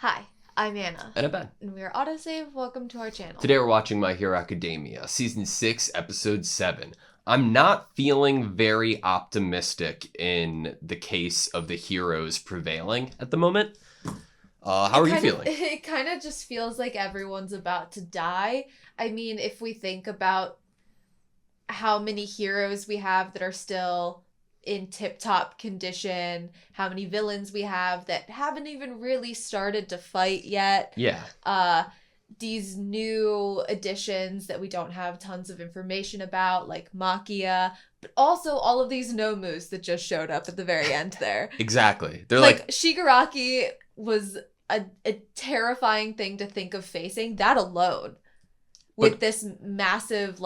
Hi, I'm Anna. And I'm Ben. And we are AutoSave. Welcome to our channel. Today we're watching My Hero Academia, Season 6, Episode 7. I'm not feeling very optimistic in the case of the heroes prevailing at the moment. How are you feeling? It kind of just feels like everyone's about to die. I mean, if we think about how many heroes we have that are still in tip-top condition, how many villains we have that haven't even really started to fight yet. Yeah. These new additions that we don't have tons of information about, like Makia, but also all of these Nomus that just showed up at the very end there. Exactly. They're like Shigaraki was a terrifying thing to think of facing, that alone. With this massive,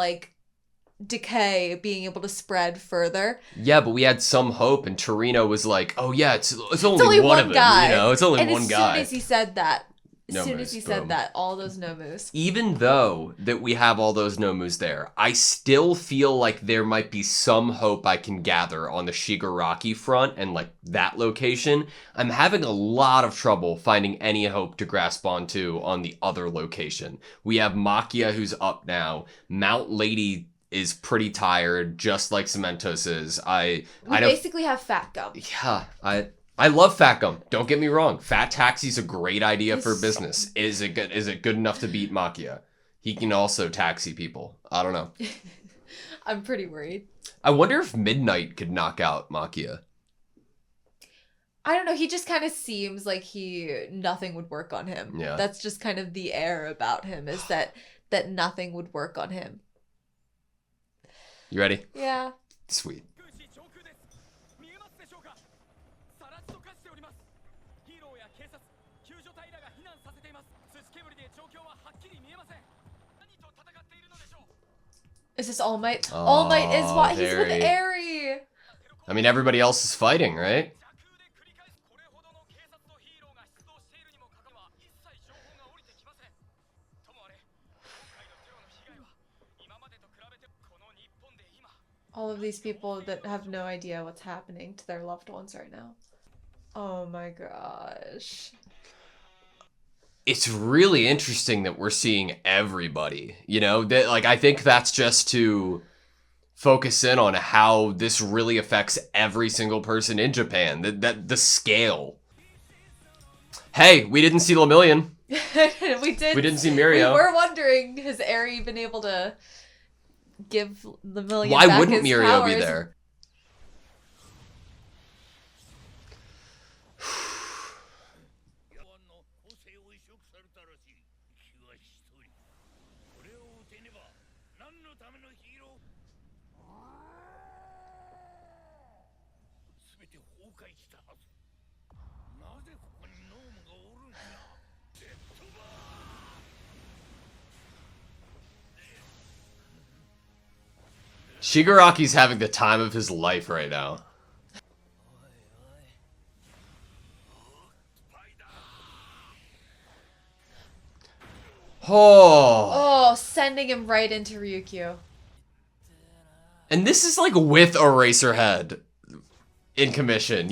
decay being able to spread further. Yeah, but we had some hope, and Torino was like, oh yeah, it's only one of them, guy. You know, it's only and one guy. As soon as he said that, Boom. all those Nomus. Even though that we have all those Nomus there, I still feel like there might be some hope I can gather on the Shigaraki front and that location. I'm having a lot of trouble finding any hope to grasp onto on the other location. We have Makia who's up now. Mount Lady is pretty tired, just like Cementos is. I basically have Fat Gum. Yeah, I love Fat Gum. Don't get me wrong. Fat Taxi's a great idea for business. Is it good enough to beat Makia? He can also taxi people. I don't know. I'm pretty worried. I wonder if Midnight could knock out Makia. I don't know. He just kind of seems like nothing would work on him. Yeah. That's just kind of the air about him, is that nothing would work on him. You ready? Yeah. Sweet. Is this All Might? Oh, All Might is what he's with Eri. I mean, everybody else is fighting, right? All of these people that have no idea what's happening to their loved ones right now. Oh my gosh. It's really interesting that we're seeing everybody, that I think that's just to focus in on how this really affects every single person in Japan, that the scale. Hey, we didn't see Lemillion. We didn't see Mirio. We were wondering, has Eri been able to give Lemillion Why back wouldn't his Mirio powers? be there? Shigaraki's having the time of his life right now. Oh, sending him right into Ryukyu. And this is with Eraserhead in commission,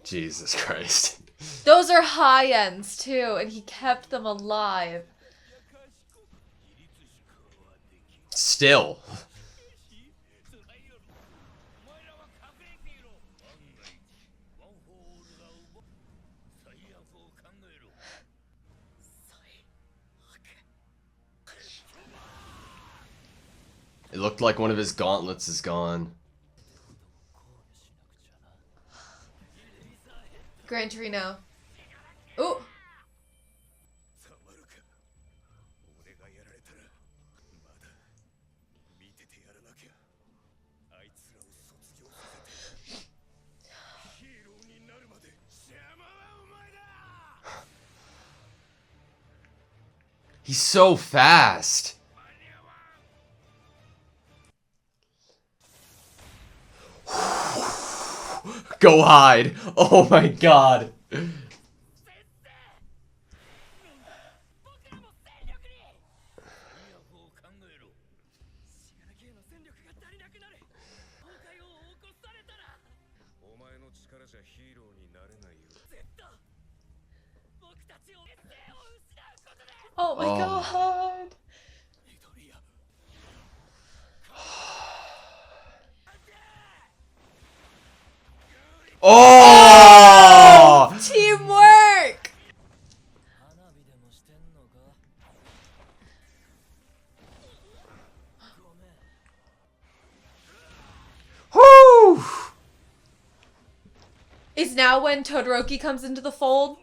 Jesus Christ. Those are high ends too, and he kept them alive. Still. It looked like one of his gauntlets is gone. Gran Torino. Ooh. He's so fast. Go hide. Oh my god. Oh my god. Oh! Teamwork! Whew! Is now when Todoroki comes into the fold?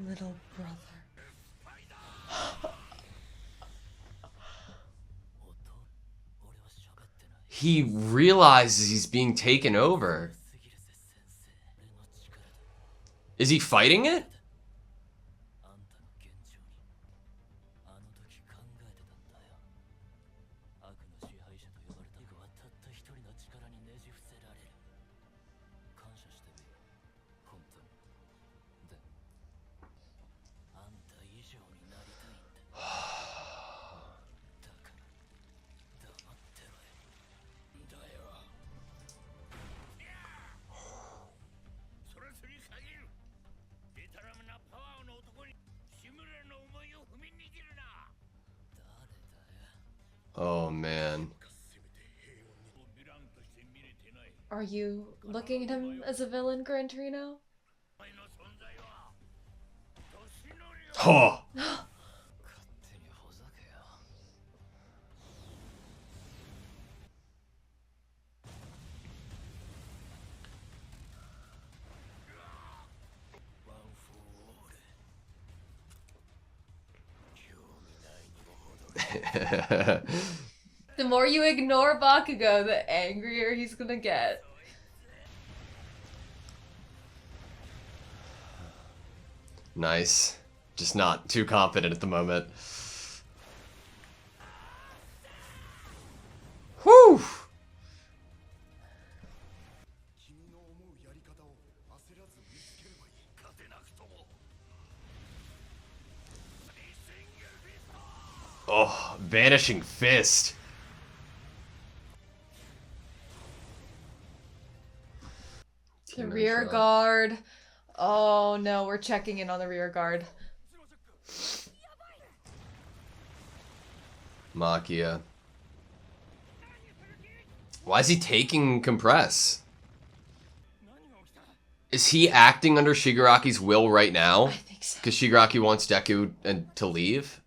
Little brother. He realizes he's being taken over. Is he fighting it? Oh man. Are you looking at him as a villain, Gran Torino? Oh. The more you ignore Bakugo, the angrier he's gonna get. Nice. Just not too confident at the moment. Whew! Oh, vanishing fist. The rear guard. Oh no, we're checking in on the rear guard. Makia. Why is he taking compress? Is he acting under Shigaraki's will right now? I think so. Because Shigaraki wants Deku to leave?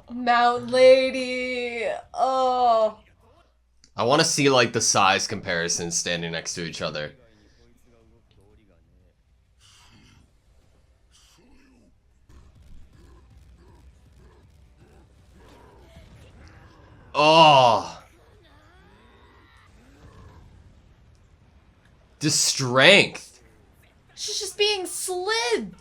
Mount Lady. Oh. I want to see like the size comparisons standing next to each other. Oh. The strength. She's just being slid.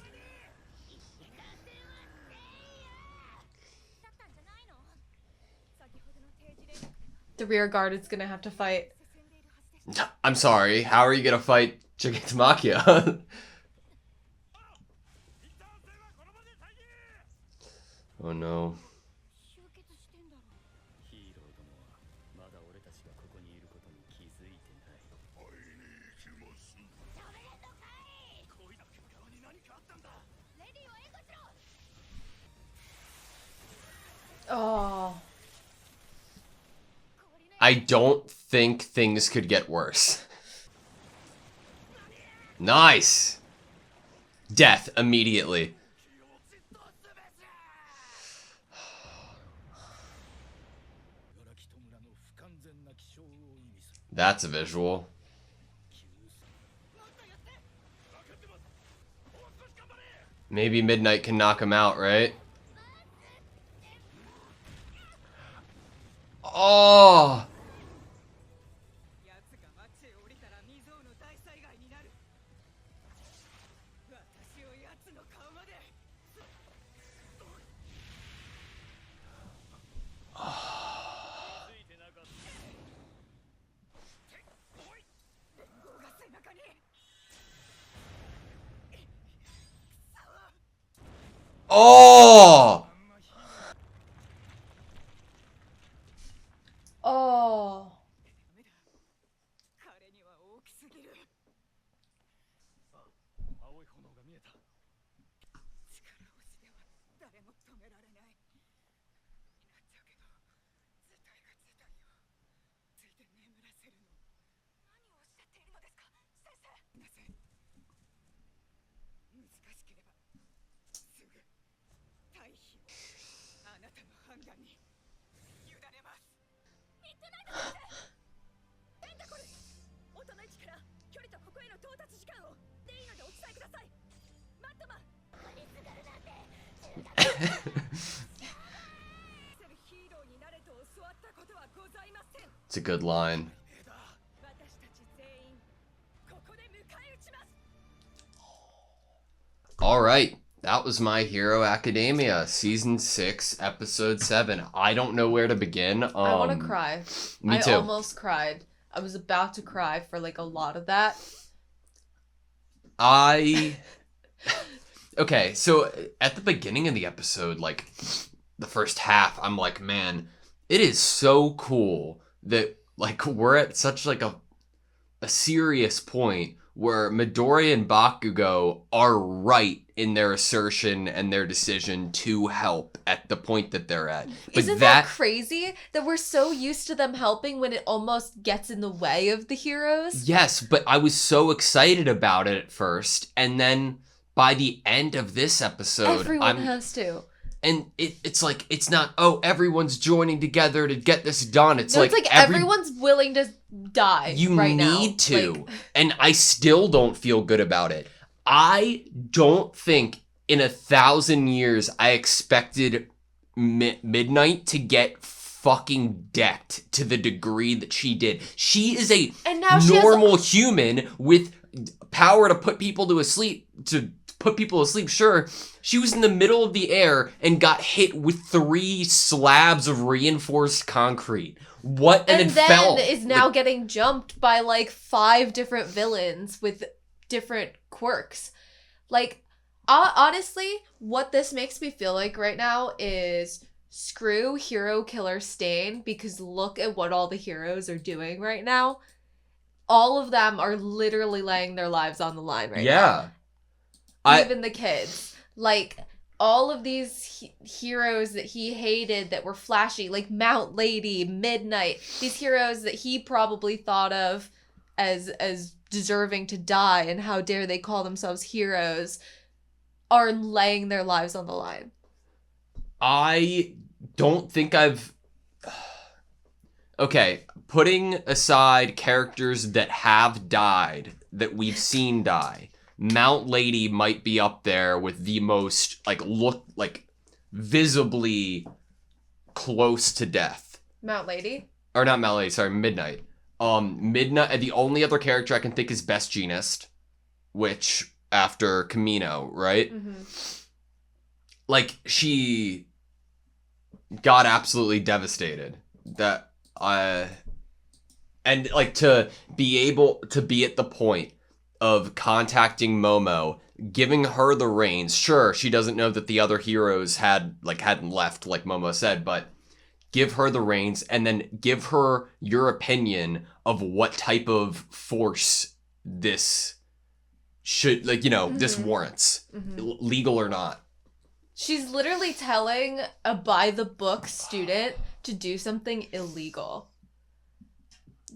The rear guard is gonna have to fight. I'm sorry, how are you gonna fight Makia? Oh no. Oh. I don't think things could get worse. Nice! Death immediately. That's a visual. Maybe Midnight can knock him out, right? Oh! Oh! Oh. It's a good line. Alright, that was My Hero Academia, Season 6, Episode 7. I don't know where to begin. I want to cry. Me too. I almost cried. I was about to cry for like a lot of that. Okay, so at the beginning of the episode, like, the first half, I'm like, man, it is so cool that, like, we're at such, like, a serious point where Midori and Bakugo are right in their assertion and their decision to help at the point that they're at. But Isn't that crazy that we're so used to them helping when it almost gets in the way of the heroes? Yes, but I was so excited about it at first, and then by the end of this episode, everyone has to. And it's like, it's not, oh, everyone's joining together to get this done. It's no, like, it's like everyone's willing to die right now. You need to. Like, and I still don't feel good about it. I don't think in 1,000 years I expected Midnight to get fucking decked to the degree that she did. She is a normal human with power to put people to sleep, sure. She was in the middle of the air and got hit with 3 slabs of reinforced concrete. What? And then fell. Is now getting jumped by like 5 different villains with different quirks. Like, honestly, what this makes me feel like right now is screw Hero Killer Stain, because look at what all the heroes are doing right now. All of them are literally laying their lives on the line right now. Even the kids. Like, all of these heroes that he hated that were flashy, like Mount Lady, Midnight, these heroes that he probably thought of as deserving to die, and how dare they call themselves heroes, are laying their lives on the line. I don't think I've... Okay, putting aside characters that have died, that we've seen die, Mount Lady might be up there with the most, visibly close to death. Mount Lady? Or not Mount Lady, sorry, Midnight. Midnight, the only other character I can think is Best Jeanist, which, after Camino, right? Mm-hmm. Like, she got absolutely devastated. And, like, to be able to be at the point of contacting Momo, giving her the reins. Sure, she doesn't know that the other heroes hadn't left, like Momo said, but give her the reins and then give her your opinion of what type of force this should, this warrants, legal or not. She's literally telling a by-the-book student to do something illegal,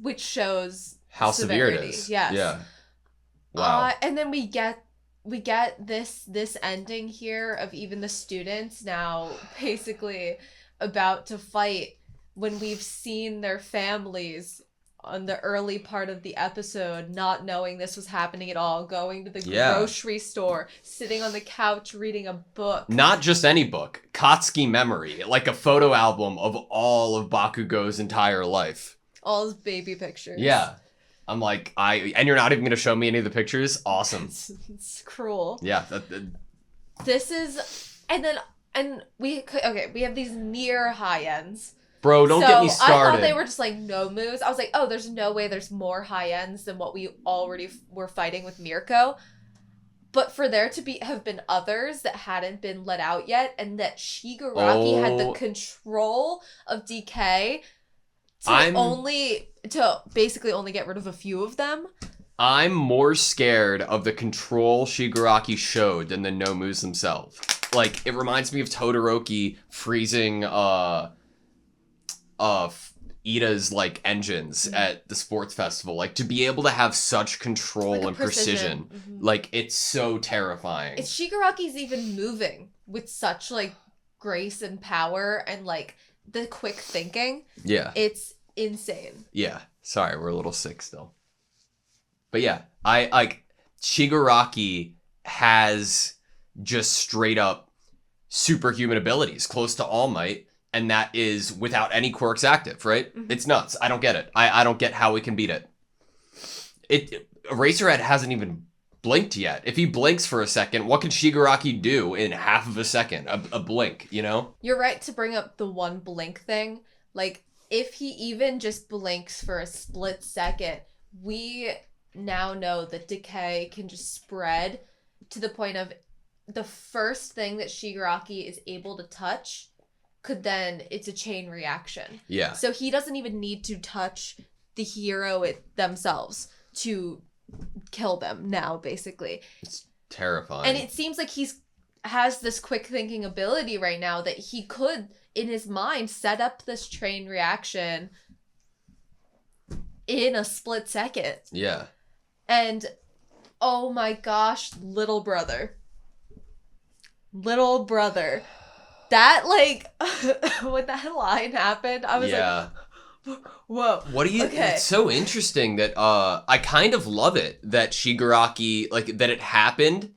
which shows how severity. Severe it is. Yes. Yeah. Wow. And then we get this ending here of even the students now basically about to fight when we've seen their families on the early part of the episode, not knowing this was happening at all, going to the Yeah. grocery store, sitting on the couch reading a book. Not just any book. Katsuki Memory, like a photo album of all of Bakugo's entire life. All his baby pictures. Yeah. I'm like, and you're not even going to show me any of the pictures? Awesome. It's cruel. Yeah. This is, and we have these near high ends. Bro, don't get me started. I thought they were just like no moves. I was like, oh, there's no way there's more high ends than what we already were fighting with Mirko. But for there to have been others that hadn't been let out yet, and that Shigaraki had the control of DK to basically only get rid of a few of them. I'm more scared of the control Shigaraki showed than the no moves themselves. Like, it reminds me of Todoroki freezing Ida's like engines at the sports festival. Like, to be able to have such control like and precision, like, it's so terrifying. It's Shigaraki's even moving with such like grace and power and like the quick thinking. Yeah. It's insane. Yeah. Sorry, we're a little sick still. But yeah, I like Shigaraki has just straight up superhuman abilities, close to All Might, and that is without any quirks active, right? Mm-hmm. It's nuts. I don't get it. I don't get how we can beat it. Eraserhead hasn't even blinked yet. If he blinks for a second, what can Shigaraki do in half of a second? A blink, you know? You're right to bring up the one blink thing. Like, if he even just blinks for a split second, we now know that decay can just spread to the point of the first thing that Shigaraki is able to touch it's a chain reaction. Yeah. So he doesn't even need to touch the hero themselves to kill them now, basically. It's terrifying. And it seems like has this quick thinking ability right now that he could, in his mind, set up this chain reaction in a split second. Yeah. And, oh my gosh, little brother. Little brother. That, like, when that line happened, I was like, whoa. What do you... Okay. It's so interesting that, I kind of love it that Shigaraki, like, that it happened,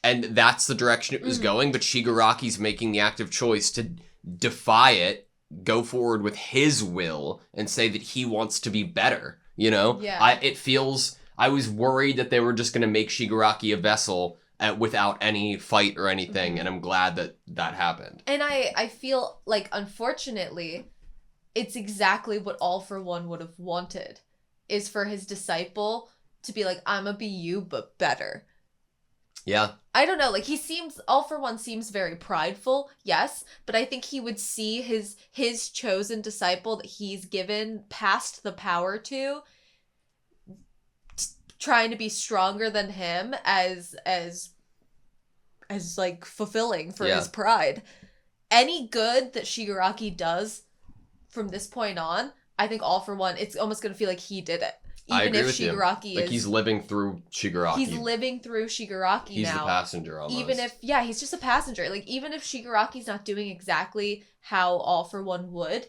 and that's the direction it was going, but Shigaraki's making the active choice to defy it, go forward with his will, and say that he wants to be better, you know? Yeah. It feels... I was worried that they were just going to make Shigaraki a vessel without any fight or anything, and I'm glad that happened. And I feel like, unfortunately, it's exactly what All for One would have wanted, is for his disciple to be like, I'm gonna be you, but better. Yeah. I don't know, like, All for One seems very prideful, yes, but I think he would see his chosen disciple that he's given past the power to, trying to be stronger than him as like fulfilling for his pride. Any good that Shigaraki does from this point on, I think All for One, it's almost gonna feel like he did it. Even if Shigaraki like he's living through Shigaraki. He's living through Shigaraki he's now. He's the passenger almost. Even if he's just a passenger. Like, even if Shigaraki's not doing exactly how All for One would,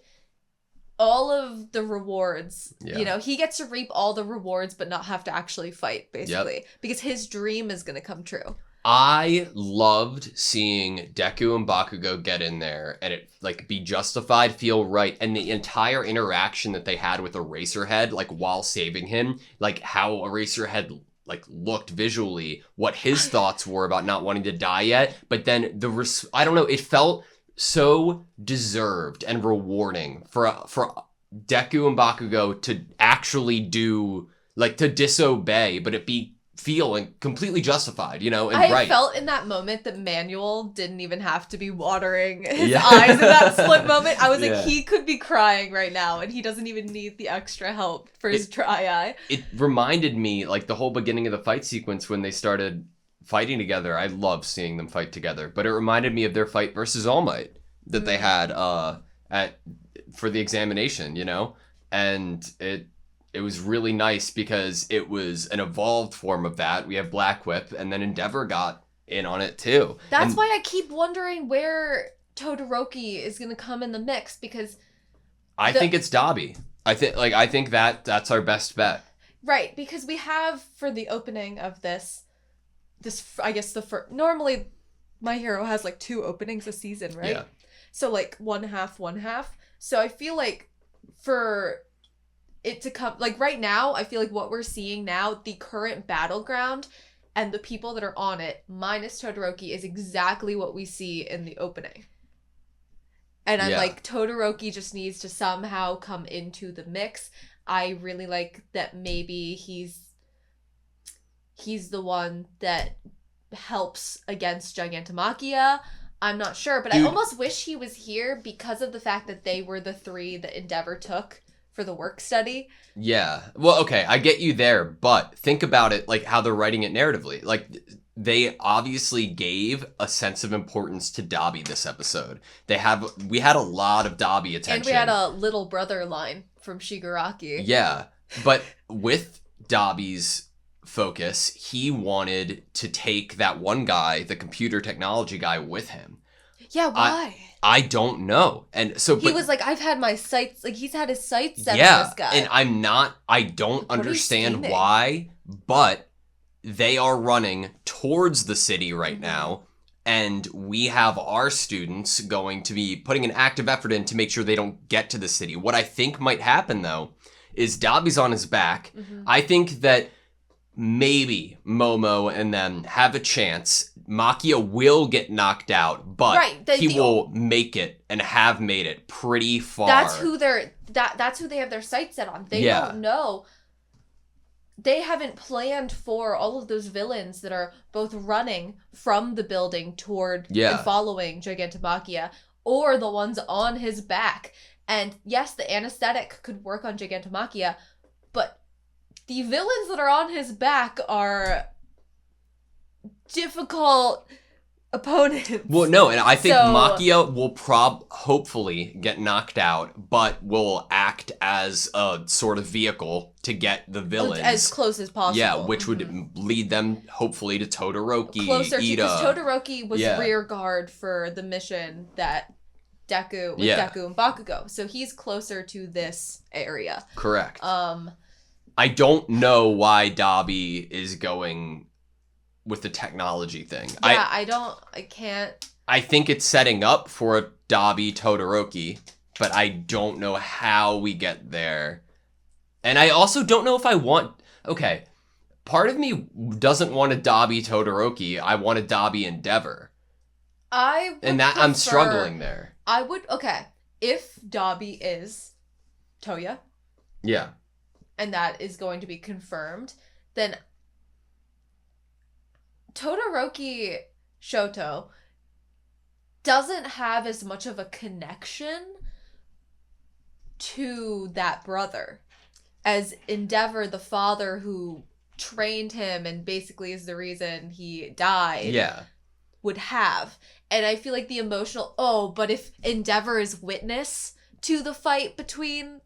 all of the rewards, you know, he gets to reap all the rewards but not have to actually fight, basically. Because his dream is going to come true. I loved seeing Deku and Bakugo get in there and it, like, be justified, feel right. And the entire interaction that they had with Eraserhead, like, while saving him, like, how Eraserhead, like, looked visually, what his thoughts were about not wanting to die yet. But then I don't know, it felt so deserved and rewarding for Deku and Bakugo to actually do, like, to disobey, but it feel completely justified, you know, and right. I felt in that moment that Manuel didn't even have to be watering his eyes in that split moment. I was like, he could be crying right now, and he doesn't even need the extra help for his dry eye. It reminded me, like, the whole beginning of the fight sequence when they started fighting together. I love seeing them fight together, but it reminded me of their fight versus All Might that they had for the examination, you know, and it was really nice because it was an evolved form of that. We have Black Whip, and then Endeavor got in on it too. That's why I keep wondering where Todoroki is going to come in the mix, because I think it's Dabi. I think that's our best bet. Right, because we have, for the opening of this, I guess normally My Hero has like 2 openings a season, right? Yeah. So like one half. So I feel like for it to come, like right now, I feel like what we're seeing now, the current battleground and the people that are on it, minus Todoroki, is exactly what we see in the opening. And I'm like, Todoroki just needs to somehow come into the mix. I really like that maybe he's the one that helps against Gigantomachia. I'm not sure, but I almost wish he was here because of the fact that they were the 3 that Endeavor took for the work study. Yeah. Well, okay, I get you there, but think about it, like how they're writing it narratively. Like, they obviously gave a sense of importance to Dabi this episode. We had a lot of Dabi attention. And we had a little brother line from Shigaraki. Yeah, but with Dabi's focus, he wanted to take that one guy, the computer technology guy, with him. Yeah, why? I don't know. And so he was like, I've had my sights, like he's had his sights set on this guy. And I don't understand why, but they are running towards the city right now, and we have our students going to be putting an active effort in to make sure they don't get to the city. What I think might happen, though, is Dabi's on his back. I think that maybe Momo and them have a chance. Makia will get knocked out, but he will make it and have made it pretty far. That's who they have their sights set on. They don't know. They haven't planned for all of those villains that are both running from the building toward and following Gigantomachia, or the ones on his back. And yes, the anesthetic could work on Gigantomachia, but the villains that are on his back are difficult opponents. Well, no, and I think Makia will hopefully get knocked out, but will act as a sort of vehicle to get the villains as close as possible. Yeah, which would lead them hopefully to Todoroki, closer Ida. Because Todoroki was rear guard for the mission that Deku and Bakugo, so he's closer to this area. Correct. I don't know why Dabi is going with the technology thing. Yeah, I can't. I think it's setting up for a Dabi Todoroki, but I don't know how we get there. And I also don't know if I want... Okay, part of me doesn't want a Dabi Todoroki. I want a Dabi Endeavor. I'm struggling there. If Dabi is Toya. Yeah. And that is going to be confirmed, then Todoroki Shoto doesn't have as much of a connection to that brother as Endeavor, the father who trained him and basically is the reason he died, would have. And I feel like the emotional, but if Endeavor is witness to the fight between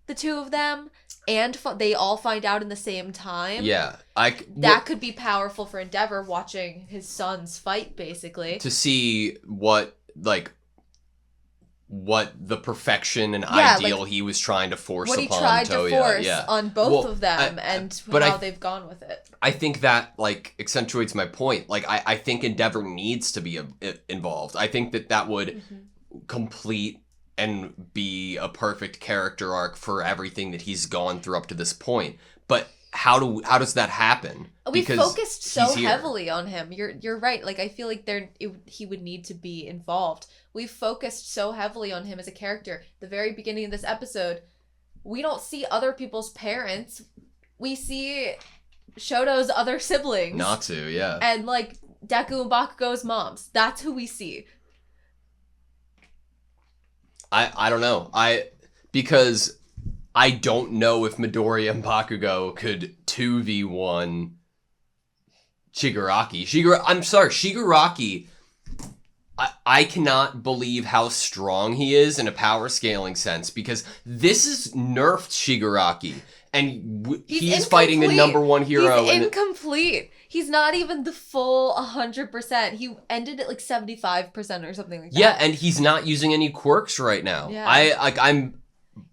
the two of them, and they all find out in the same time. Yeah. That could be powerful for Endeavor, watching his sons fight, basically. To see what the perfection and ideal he was trying to force upon Toya. What he tried to force on both of them, and how they've gone with it. I think that, accentuates my point. I think Endeavor needs to be involved. I think that would complete and be a perfect character arc for everything that he's gone through up to this point. But how does that happen? We focused so heavily on him. You're right. I feel like he would need to be involved. We focused so heavily on him as a character. The very beginning of this episode, we don't see other people's parents. We see Shoto's other siblings. Natsu, yeah. And Deku and Bakugo's moms. That's who we see. I don't know. Because I don't know if Midoriya and Bakugo could 2v1 Shigaraki. Shigaraki, I cannot believe how strong he is in a power scaling sense, because this is nerfed Shigaraki. And he's fighting the number one hero. He's incomplete. He's not even the full 100%. He ended at 75% or something like that. Yeah, and he's not using any quirks right now. Yeah.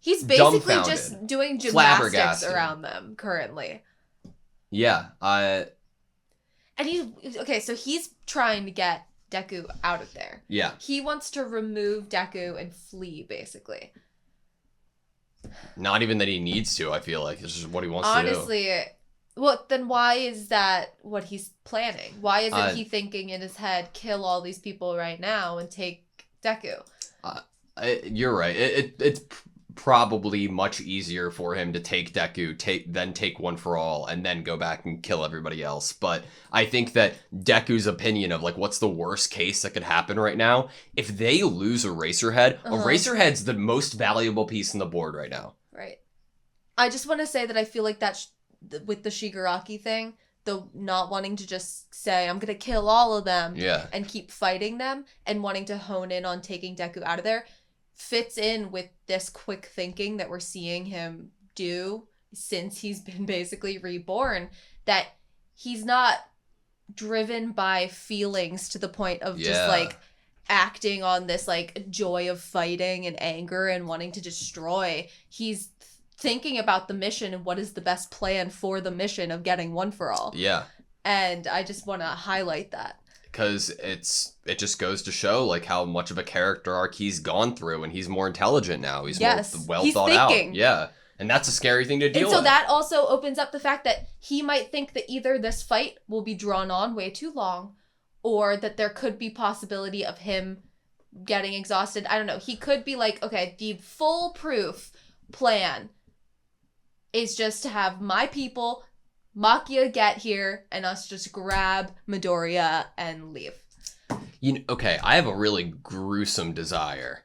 He's basically dumbfounded, just doing gymnastics flabbergasted. around them currently. Yeah, And so he's trying to get Deku out of there. Yeah. He wants to remove Deku and flee, basically. Not even that he needs to, I feel like. It's just what he wants to do. Honestly, well, then why is that what he's planning? Why isn't he thinking in his head, kill all these people right now and take Deku? You're right. It's probably much easier for him to take Deku, then take One for All, and then go back and kill everybody else. But I think that Deku's opinion of, like, what's the worst case that could happen right now, if they lose Eraserhead, Eraserhead's the most valuable piece on the board right now. Right. I just want to say that I feel like that with the Shigaraki thing, the not wanting to just say, I'm going to kill all of them and keep fighting them and wanting to hone in on taking Deku out of there, fits in with this quick thinking that we're seeing him do since he's been basically reborn, that he's not driven by feelings to the point of just like acting on this like joy of fighting and anger and wanting to destroy. He's thinking about the mission and what is the best plan for the mission of getting One for All. Yeah. And I just want to highlight that. Because it just goes to show like how much of a character arc he's gone through, and he's more intelligent now. He's more well thought thinking. out. Yeah. And that's a scary thing to deal with. And so that also opens up the fact that he might think that either this fight will be drawn on way too long, or that there could be possibility of him getting exhausted. I don't know. He could be like, okay, the foolproof plan is just to have my people, Makia, get here and us just grab Midoriya and leave. Okay, I have a really gruesome desire.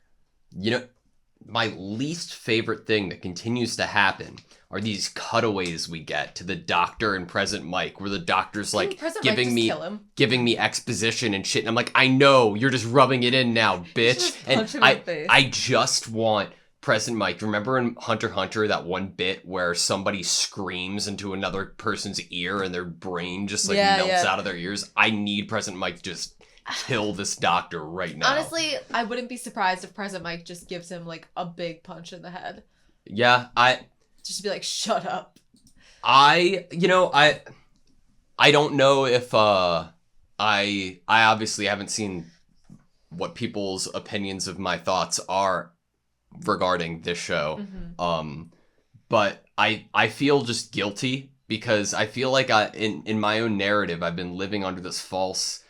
My least favorite thing that continues to happen are these cutaways we get to the Doctor and Present Mike, where the Doctor's like giving me exposition and shit, and I'm like, I know, you're just rubbing it in now, bitch. And I just want Present Mike. Remember in Hunter x Hunter, that one bit where somebody screams into another person's ear and their brain just melts out of their ears? I need Present Mike to just kill this Doctor right now. Honestly, I wouldn't be surprised if Present Mike just gives him like a big punch in the head. Yeah, just be like, shut up. I don't know if I obviously haven't seen what people's opinions of my thoughts are regarding this show. But I feel just guilty because I feel like in my own narrative I've been living under this false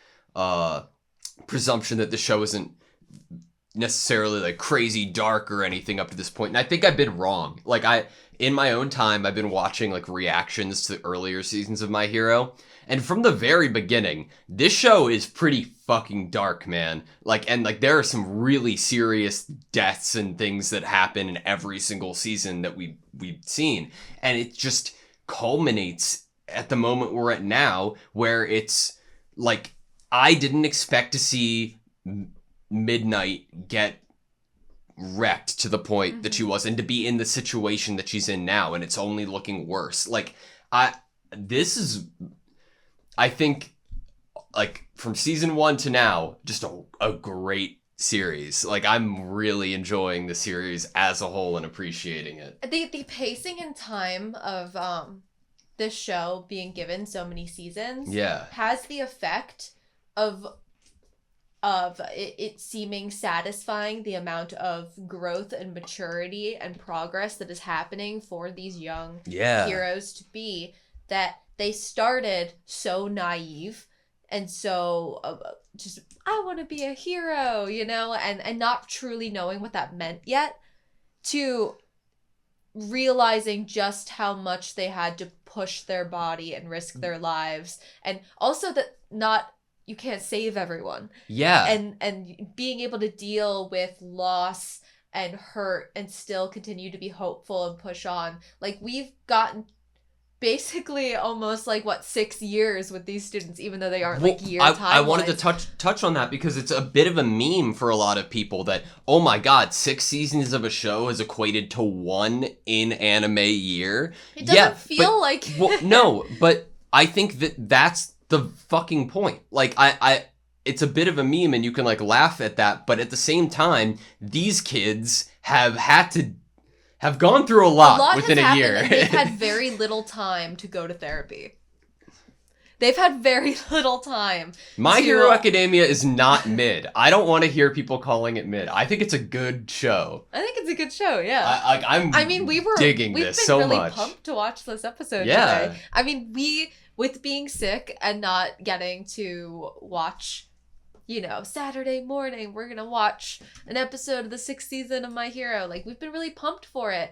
presumption that the show isn't necessarily like crazy dark or anything up to this point, and I think I've been wrong. Like in my own time, I've been watching like reactions to earlier seasons of My Hero, and from the very beginning, this show is pretty fucking dark, man. And there are some really serious deaths and things that happen in every single season that we've seen, and it just culminates at the moment we're at now, where it's like I didn't expect to see Midnight get wrecked to the point that she was, and to be in the situation that she's in now, and it's only looking worse. This is, I think, like from season 1 to now, just a great series. Like I'm really enjoying the series as a whole and appreciating it. The pacing and time of this show being given so many seasons has the effect of it seeming satisfying, the amount of growth and maturity and progress that is happening for these young heroes to be, that they started so naive and so just, I want to be a hero, and not truly knowing what that meant yet, to realizing just how much they had to push their body and risk their lives, and also that you can't save everyone. Yeah. And being able to deal with loss and hurt and still continue to be hopeful and push on. Like we've gotten basically almost 6 years with these students, even though they aren't year timelines. I wanted to touch on that because it's a bit of a meme for a lot of people that, oh my god, 6 seasons of a show is equated to 1 in anime year. It doesn't feel like it. Well, no, but I think that's the fucking point. It's a bit of a meme and you can laugh at that, but at the same time, these kids have had to have gone through a A lot lot within has a happened, year. and they've had very little time to go to therapy. They've had very little time. My Hero Academia is not mid. I don't want to hear people calling it mid. I think it's a good show. I think it's a good show, yeah. We've digging been this so really much. pumped to watch this episode Yeah. today. I mean, with being sick and not getting to watch, Saturday morning, we're going to watch an episode of the 6th season of My Hero. Like, we've been really pumped for it.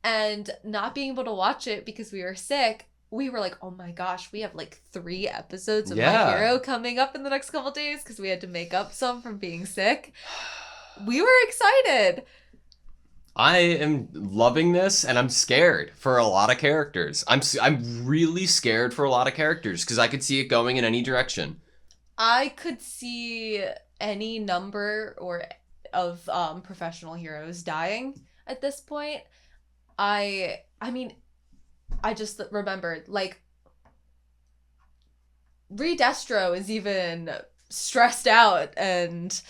And not being able to watch it because we were sick, we were like, oh my gosh, we have like 3 episodes of My Hero coming up in the next couple days because we had to make up some from being sick. We were excited. I am loving this, and I'm scared for a lot of characters. I'm really scared for a lot of characters because I could see it going in any direction. I could see any number of professional heroes dying at this point. I just remembered, like, Destro is even stressed out and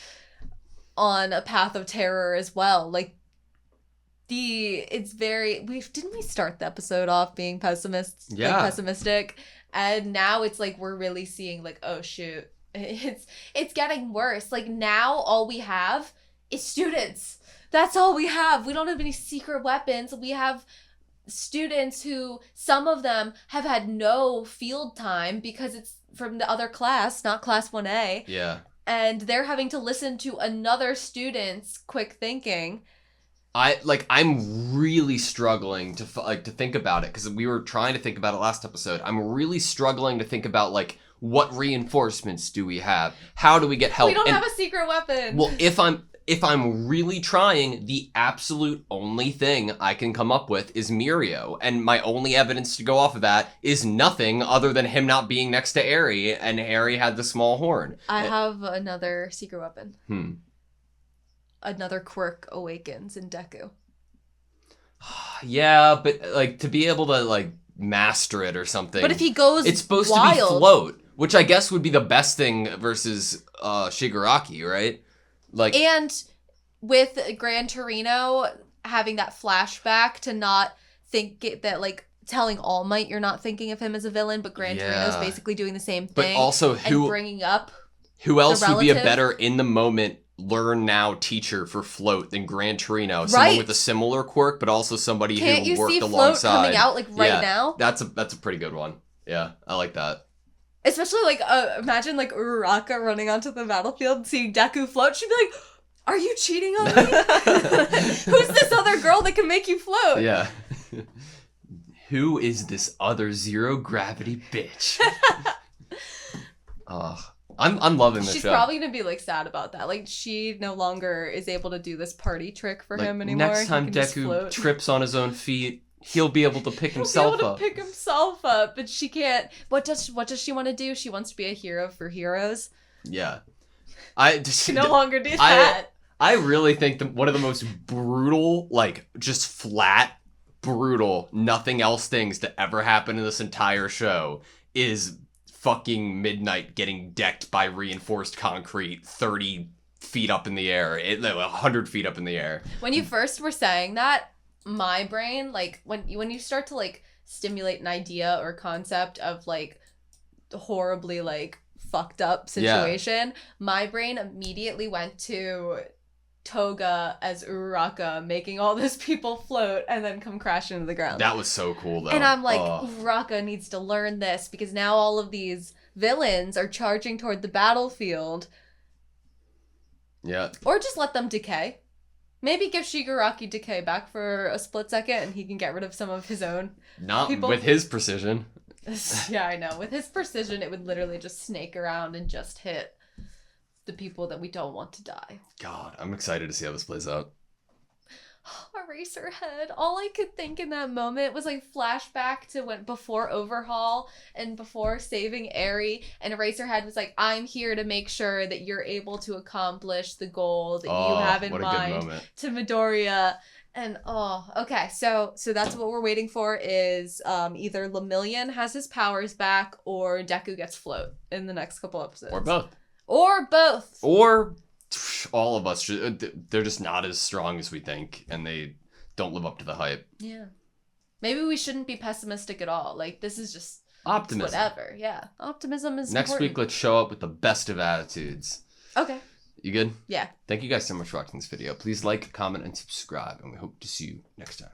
on a path of terror as well. Like, didn't we start the episode off being pessimistic? And now it's like we're really seeing, like, oh shoot, it's getting worse. Like, now all we have is students. That's all we have. We don't have any secret weapons. We have students who, some of them have had no field time because it's from the other class, not class 1A. Yeah. And they're having to listen to another student's quick thinking. I'm really struggling to think about it because we were trying to think about it last episode. I'm really struggling to think about, like, what reinforcements do we have? How do we get help? We don't have a secret weapon. Well, if I'm really trying, the absolute only thing I can come up with is Mirio, and my only evidence to go off of that is nothing other than him not being next to Eri, and Eri had the small horn. I have another secret weapon. Another quirk awakens in Deku. Yeah, but, like, to be able to, like, master it or something. But if he goes it's supposed wild, to be float, which I guess would be the best thing versus Shigaraki, right? Like, and with Gran Torino having that flashback to not think that, like, telling All Might you're not thinking of him as a villain, but Gran Torino's basically doing the same thing. But also, bringing up who else would be a relative. better in the moment learn now teacher for float than Gran Torino? Someone with a similar quirk, but also somebody Can't who you worked see alongside. Float coming out, like, right now? That's a pretty good one. Yeah, I like that. Especially, like, imagine, like, Uraraka running onto the battlefield, seeing Deku float. She'd be like, are you cheating on me? Who's this other girl that can make you float? Yeah. Who is this other zero gravity bitch? I'm loving this show. She's probably gonna be, like, sad about that. Like, she no longer is able to do this party trick for him anymore. Next time Deku trips on his own feet, he'll be able to pick himself up. He'll be able to pick himself up, but she can't. What does she want to do? She wants to be a hero for heroes. Yeah. She no longer do that. I really think one of the most brutal, like, just flat, brutal, nothing else things to ever happen in this entire show is fucking Midnight getting decked by reinforced concrete 30 feet up in the air, 100 feet up in the air. When you first were saying that, my brain, like, when you start to, like, stimulate an idea or concept of, like, horribly, like, fucked up situation, my brain immediately went to Toga as Uraraka making all those people float and then come crashing into the ground. That was so cool, though. And I'm like, Uraraka needs to learn this because now all of these villains are charging toward the battlefield. Yeah. Or just let them decay. Maybe give Shigaraki decay back for a split second and he can get rid of some of his own people. With his precision. Yeah, I know. With his precision, it would literally just snake around and just hit the people that we don't want to die. God, I'm excited to see how this plays out. Eraserhead. All I could think in that moment was, like, flashback to before Overhaul and before saving Eri, and Eraserhead was like, I'm here to make sure that you're able to accomplish the goal that you have in mind to Midoriya. And okay, so that's what we're waiting for is either Lemillion has his powers back or Deku gets float in the next couple episodes. Or both. Or all of us, they're just not as strong as we think, and they don't live up to the hype. Yeah. Maybe we shouldn't be pessimistic at all. Like, this is just Optimism. whatever. Yeah. Optimism is Next important. week, let's show up with the best of attitudes. Okay. You good? Yeah. Thank you guys so much for watching this video. Please like, comment, and subscribe, and we hope to see you next time.